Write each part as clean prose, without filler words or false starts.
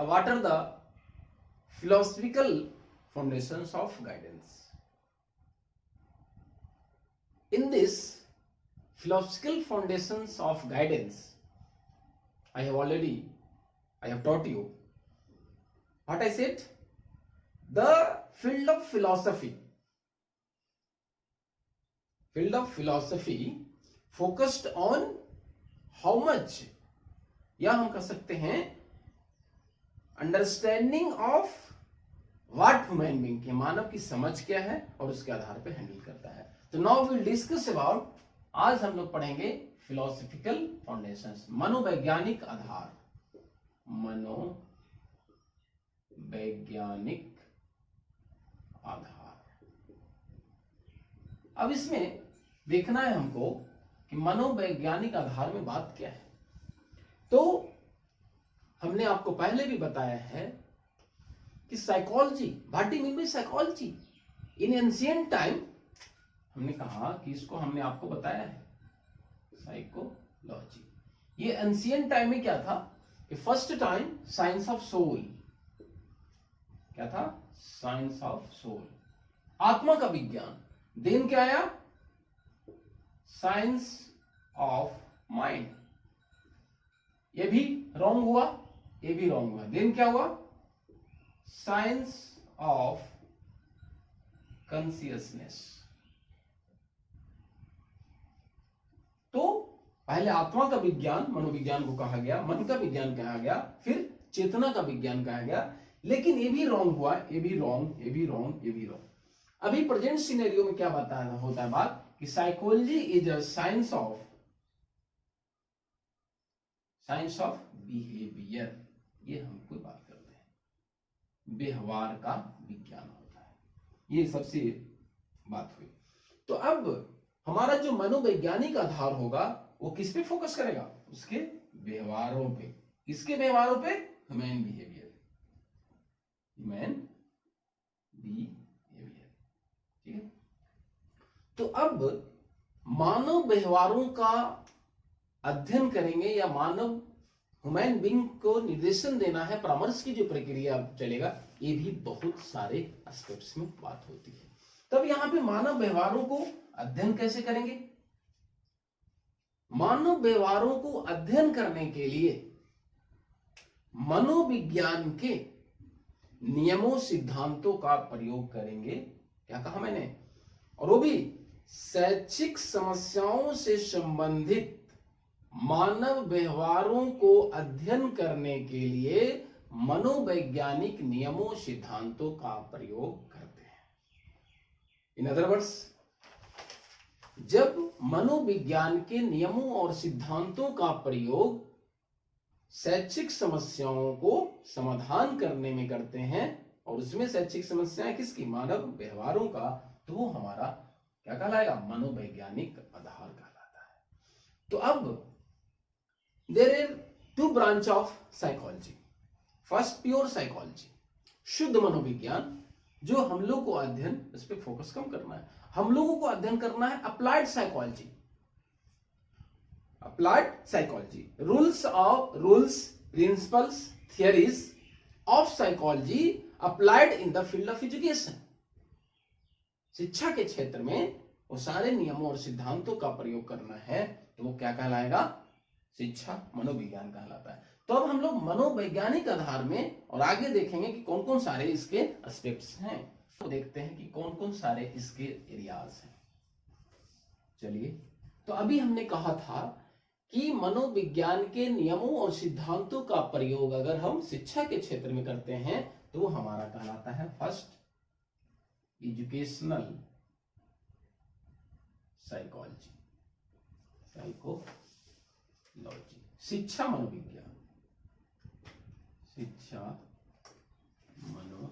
what are the philosophical foundations of guidance? In this philosophical foundations of guidance, I have taught you what I said. The field of philosophy focused on how much, या हम कह सकते हैं understanding of what human being, के मानव की समझ क्या है और उसके आधार पे हैंडल करता है. तो now we will discuss about, आज हम लोग पढ़ेंगे फिलोसॉफिकल फाउंडेशंस, मनोवैज्ञानिक आधार. मनोवैज्ञानिक आधार. अब इसमें देखना है हमको कि मनोवैज्ञानिक आधार में बात क्या है. तो हमने आपको पहले भी बताया है कि psychology, what do you mean by psychology in ancient time. हमने कहा कि इसको हमने आपको बताया है साइकोलॉजी. ये एंशिएंट टाइम में क्या था कि first time science of soul. क्या था? साइंस ऑफ सोल, आत्मा का विज्ञान. देन क्या आया? Science of mind. ये भी रॉन्ग हुआ, ये भी रॉन्ग हुआ. देन क्या हुआ? Science of consciousness. तो पहले आत्मा का विज्ञान, मनोविज्ञान को कहा गया, मन का विज्ञान कहा गया, फिर चेतना का विज्ञान कहा गया. लेकिन ये भी रॉन्ग हुआ, ये भी रॉन्ग, ये भी रॉन्ग, ये भी रॉन्ग. अभी प्रेजेंट सिनेरियो में क्या होता है बात कि psychology is a science of behaviour. ये हम कोई बात करते हैं, व्यवहार का विज्ञान होता है. ये सबसे बात हुई. तो अब हमारा जो मनोवैज्ञानिक आधार होगा वो किस पे फोकस करेगा? उसके व्यवहारों पे. किसके व्यवहारों पे? Human behaviour. Human behaviour. ठीक है. तो अब मानव व्यवहारों का अध्ययन करेंगे, या मानव ह्यूमन बीइंग को निर्देशन देना है, परामर्श की जो प्रक्रिया चलेगा, ये भी बहुत सारे एस्पेक्ट्स में बात होती है. तब यहां पे मानव व्यवहारों को अध्ययन कैसे करेंगे? मानव व्यवहारों को अध्ययन करने के लिए मनोविज्ञान के नियमों, सिद्धांतों का प्रयोग करेंगे. क्या कहा मैंने? और वो भी शैक्षिक समस्याओं से संबंधित मानव व्यवहारों को अध्ययन करने के लिए मनोवैज्ञानिक नियमों, सिद्धांतों का प्रयोग करते हैं. इन अदर वर्ड्स, जब मनोविज्ञान के नियमों और सिद्धांतों का प्रयोग शैक्षिक समस्याओं को समाधान करने में करते हैं, और उसमें शैक्षिक समस्याएं किसकी? मानव व्यवहारों का, तो वो हमारा क्या कहलाएगा? मनोवैज्ञानिक आधार कहलाता है. तो अब there are two branch of psychology. First pure psychology, शुद्ध मनोविज्ञान, जो हम लोग को अध्ययन, इस पे फोकस कम करना है. हम लोगों को अध्ययन करना है applied psychology. Applied psychology, rules, principles, theories of psychology applied in the field of education. शिक्षा के क्षेत्र में वो सारे नियमों और सिद्धांतों का प्रयोग करना है, तो वो क्या कहलाएगा? शिक्षा मनोविज्ञान कहलाता है. तो अब हम लोग मनोवैज्ञानिक आधार में और आगे देखेंगे कि कौन कौन सारे इसके एस्पेक्ट्स हैं. तो देखते हैं कि कौन कौन सारे इसके एरियाज हैं. चलिए, तो अभी हमने कहा था कि मनोविज्ञान के नियमों और सिद्धांतों का प्रयोग अगर हम शिक्षा के क्षेत्र में करते हैं तो वो हमारा कहलाता है फर्स्ट एजुकेशनल साइकोलॉजी. शिक्षा मनोविज्ञान, शिक्षा मनोविज्ञान.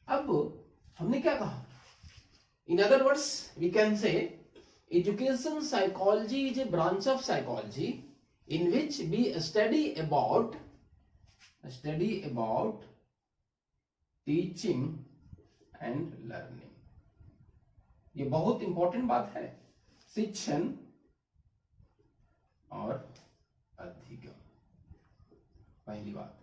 अब हमने क्या कहा? In other words we can say education psychology is a branch of psychology in which we study about teaching and learning. ये बहुत इंपॉर्टेंट बात है. शिक्षण और अधिगम. पहली बात।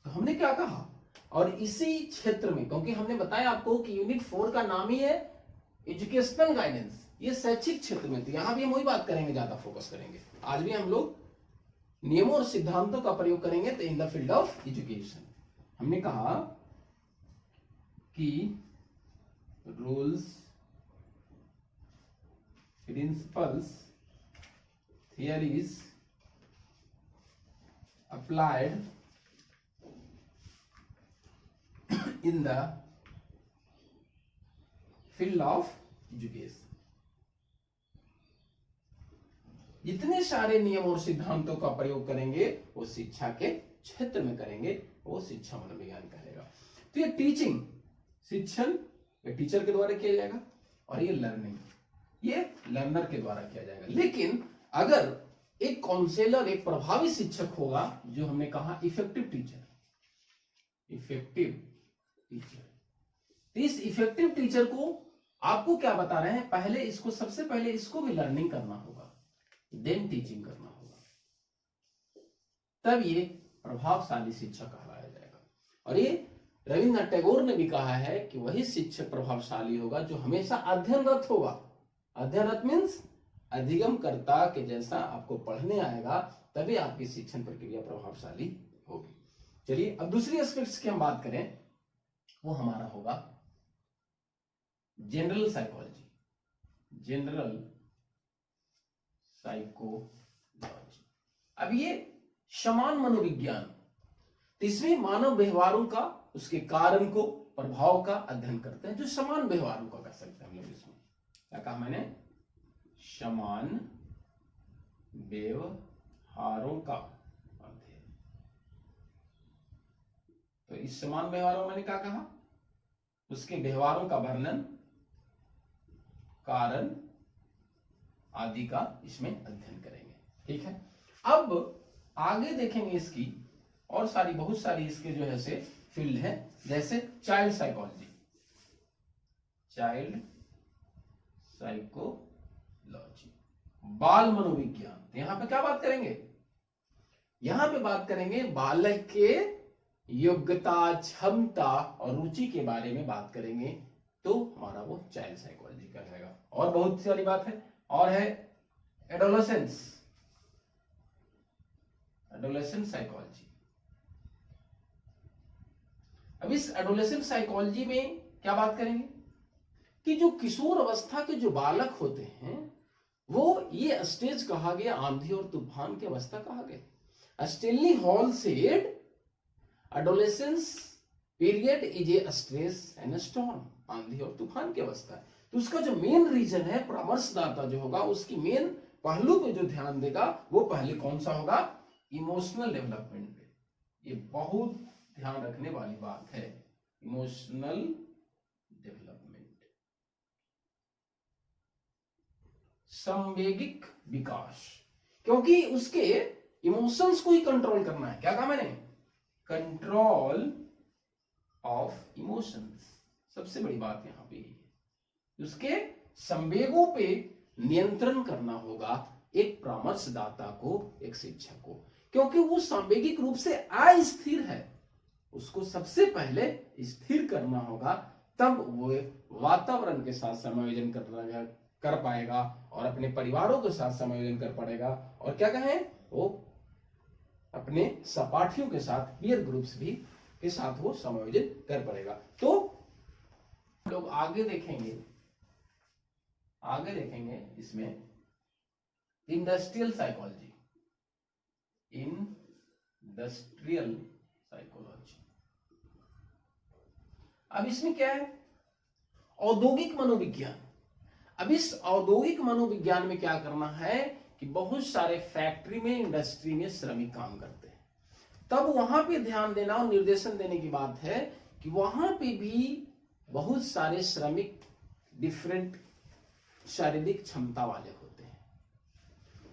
तो हमने क्या कहा, और इसी क्षेत्र में, क्योंकि हमने बताया आपको कि यूनिट 4 का नाम ही है एजुकेशनल गाइडेंस, ये शैक्षिक क्षेत्र में, तो यहां भी हम वही बात करेंगे, ज्यादा फोकस करेंगे। आज भी हम लोग नियमों और सिद्धांतों का प्रयोग करेंगे, तो in the field of education. हमने कहा कि rules, principles, theories applied in the field of education। जितने सारे नियम और सिद्धांतों का प्रयोग करेंगे वो शिक्षा के क्षेत्र में करेंगे, वो शिक्षा मनोविज्ञान कहेगा। तो ये टीचिंग, शिक्षण ये टीचर के द्वारा किया जाएगा, और ये लर्निंग ये लर्नर के द्वारा किया जाएगा। लेकिन अगर एक काउंसलर, एक प्रभावी शिक्षक होगा, जो हमने कहा इफेक्टिव टीचर, इफेक्टिव टीचर। इस इफेक्टिव टीचर को आपको क्या बता रहे हैं, पहले इसको, सबसे पहले इसको भी लर्निंग करना होगा, देन टीचिंग करना होगा, तब ये प्रभावशाली शिक्षक कहलाया जाएगा। और ये रविन्द्रनाथ टैगोर ने भी कहा है कि वही शिक्षक प्रभावशाली होगा जो हमेशा अध्ययनरत होगा। अध्ययनरत मीन्स अधिगमकर्ता के जैसा आपको पढ़ने आएगा, तभी आपकी शिक्षण प्रक्रिया प्रभावशाली होगी। चलिए अब दूसरी एस्पेक्ट्स की हम बात करें, वो हमारा होगा जनरल साइकोलॉजी, जनरल साइकोलॉजी। अब ये समान मनोविज्ञान, तो इसमें मानव व्यवहारों का, उसके कारण को, प्रभाव का अध्ययन करते हैं, जो समान व्यवहारों का कर सकते हैं हम लोग। इसमें क्या कहा मैंने, समान व्यवहारों का अध्ययन। तो इस समान व्यवहारों मैंने क्या कहा, उसके व्यवहारों का वर्णन, कारण आदि का इसमें अध्ययन करेंगे। ठीक है, अब आगे देखेंगे इसकी और सारी, बहुत सारी इसके जो है से फील्ड है, जैसे चाइल्ड साइकोलॉजी, चाइल्ड साइकोलॉजी, बाल मनोविज्ञान। यहां पे क्या बात करेंगे, यहां पे बात करेंगे बालक के योग्यता, क्षमता और रुचि के बारे में बात करेंगे, तो हमारा वो चाइल्ड साइकोलॉजी का रहेगा। और बहुत सारी बात है, और है एडोलेसेंस, एडोलेसेंट साइकोलॉजी। अब इस एडोलेसेंट साइकोलॉजी में क्या बात करेंगे कि जो किशोर अवस्था के जो बालक होते हैं, वो ये स्टेज कहा गया, आंधी और तूफान की अवस्था कहा गया। Stanley hall said adolescence period is a stress and storm, आंधी और तूफान की अवस्था है। तो उसका जो मेन रीजन है, परामर्शदाता जो होगा, उसकी मेन पहलू पे जो ध्यान देगा, वो पहले कौन सा होगा, इमोशनल डेवलपमेंट पे। ये बहुत ध्यान रखने वाली बात है, इमोशनल डेवलपमेंट, संवेगिक विकास, क्योंकि उसके इमोशंस को ही कंट्रोल करना है। क्या कहा मैंने, कंट्रोल ऑफ इमोशंस, सबसे बड़ी बात यहां पे है। उसके संवेगों पे नियंत्रण करना होगा एक परामर्शदाता को, एक शिक्षक को, क्योंकि वो सांवेगिक रूप से अस्थिर है, उसको सबसे पहले स्थिर करना होगा, तब वो वातावरण के साथ समायोजन कर पाएगा और अपने परिवारों के साथ समायोजन कर पाएगा, और क्या कहें, वो अपने सहपाठियों के साथ, पीयर ग्रुप्स भी के साथ वो समायोजन कर पड़ेगा। तो लोग आगे देखेंगे इसमें इंडस्ट्रियल साइकोलॉजी, इंडस्ट्रियल साइकोलॉजी। अब इसमें क्या है, औद्योगिक मनोविज्ञान। अब इस औद्योगिक मनोविज्ञान में क्या करना है कि बहुत सारे फैक्ट्री में, इंडस्ट्री में श्रमिक काम करते हैं, तब वहां पे ध्यान देना और निर्देशन देने की बात है कि वहां पे भी बहुत सारे श्रमिक डिफरेंट शारीरिक क्षमता वाले होते हैं,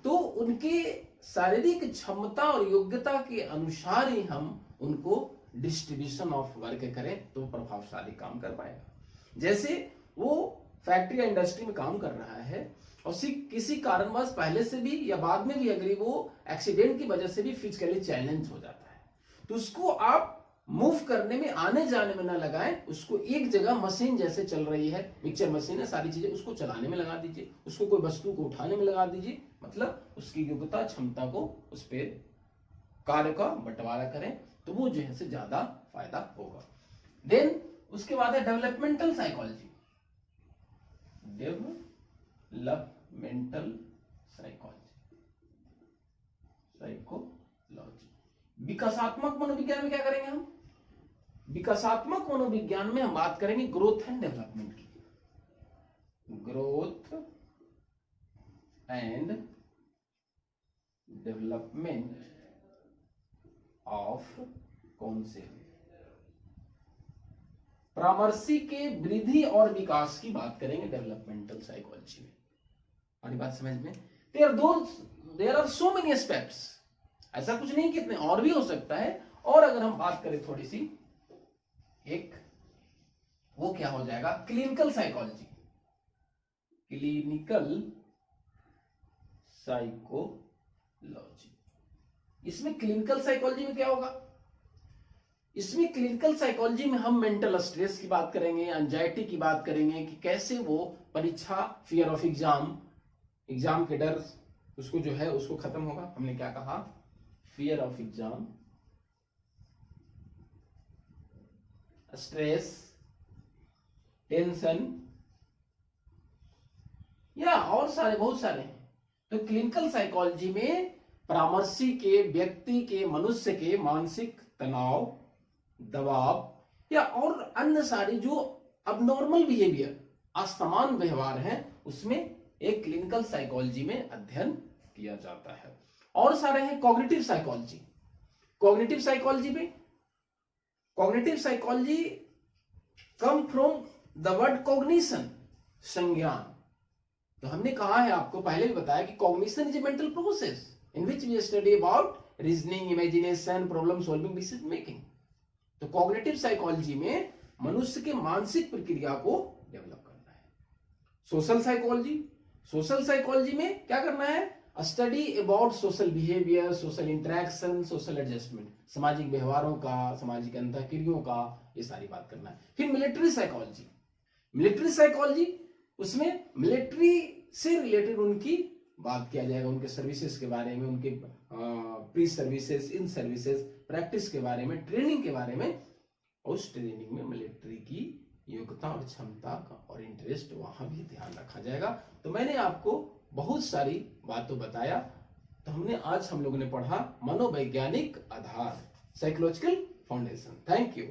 तो उनके शारीरिक क्षमता और योग्यता के अनुसार ही हम उनको डिस्ट्रीब्यूशन ऑफ वर्क करें, तो प्रभावशाली काम कर पाएगा। जैसे वो फैक्ट्री या इंडस्ट्री में काम कर रहा है और किसी कारणवश पहले से भी या बाद में भी अगर वो एक्सीडेंट की वजह से भी फिजिकली चैलेंज हो जाता है, तो उसको आप मूव करने में, आने जाने में ना लगाएं, उसको एक जगह मशीन जैसे चल रही है, मिक्सचर मशीन है, सारी चीजें उसको चलाने में लगा दीजिए, उसको कोई वस्तु को उठाने में लगा दीजिए, मतलब उसकी योग्यता क्षमता को उस पर कार्य का बंटवारा करें, तो वो जो है से ज्यादा फायदा होगा। देन उसके बाद है डेवलपमेंटल साइकोलॉजी। डेवलपमेंटल साइकोलॉजी विकासात्मक मनोविज्ञान में क्या करेंगे हम? विकासात्मक मनोविज्ञान में हम बात करेंगे ग्रोथ एंड डेवलपमेंट की। ग्रोथ एंड डेवलपमेंट ऑफ कौन से? परामर्शी के वृद्धि और विकास की बात करेंगे डेवलपमेंटल साइकोलॉजी में। हमारी बात समझ में? There are so many aspects, ऐसा कुछ नहीं कि इतने और भी हो सकता है। और अगर हम बात करें थोड़ी सी, एक वो क्या हो जाएगा, क्लिनिकल साइकोलॉजी। क्लिनिकल साइकोलॉजी, इसमें क्लिनिकल साइकोलॉजी में क्या होगा? इसमें क्लिनिकल साइकोलॉजी में हम मेंटल स्ट्रेस की बात करेंगे, एंजाइटी की बात करेंगे कि कैसे वो परीक्षा, फियर ऑफ एग्जाम, एग्जाम के डर उसको जो है उसको खत्म होगा। हमने क्या कहा? Fear of exam, stress, tension, या और सारे बहुत सारे हैं। तो क्लिनिकल साइकोलॉजी में परामर्शी के, व्यक्ति के, मनुष्य के मानसिक तनाव, दबाव या और अन्य सारी जो अबनॉर्मल बिहेवियर, असमान व्यवहार है, उसमें एक क्लिनिकल साइकोलॉजी में अध्ययन किया जाता है। और सारे हैं कॉग्निटिव साइकोलॉजी। कॉग्निटिव साइकोलॉजी में, cognitive psychology come from the word cognition, संज्ञान। तो हमने कहा है, आपको पहले भी बताया कि cognition is a mental process in which we study about reasoning, imagination, problem solving, decision making. तो कॉग्निटिव साइकोलॉजी में मनुष्य के मानसिक प्रक्रिया को डेवलप करना है। सोशल साइकोलॉजी, सोशल साइकोलॉजी में क्या करना है? Study about social behaviour, social interaction, social adjustment, सामाजिक व्यवहारों का, सामाजिक अंतःक्रियाओं का, ये सारी बात करना है। फिर मिलिट्री साइकोलॉजी, मिलिट्री साइकोलॉजी, उसमें मिलिट्री से रिलेटेड उनकी बात किया जाएगा, उनके सर्विसेज के बारे में, उनके प्री सर्विसेज, इन सर्विसेज, प्रैक्टिस के बारे में, ट्रेनिंग के बारे में। उस ट्रेनिंग में मिलिट्री की योग्यता और क्षमता का और इंटरेस्ट वहां भी ध्यान रखा जाएगा। तो मैंने आपको बहुत सारी बातों बताया। तो हम लोगों ने पढ़ा मनोवैज्ञानिक आधार, साइकोलॉजिकल फाउंडेशन। Thank you.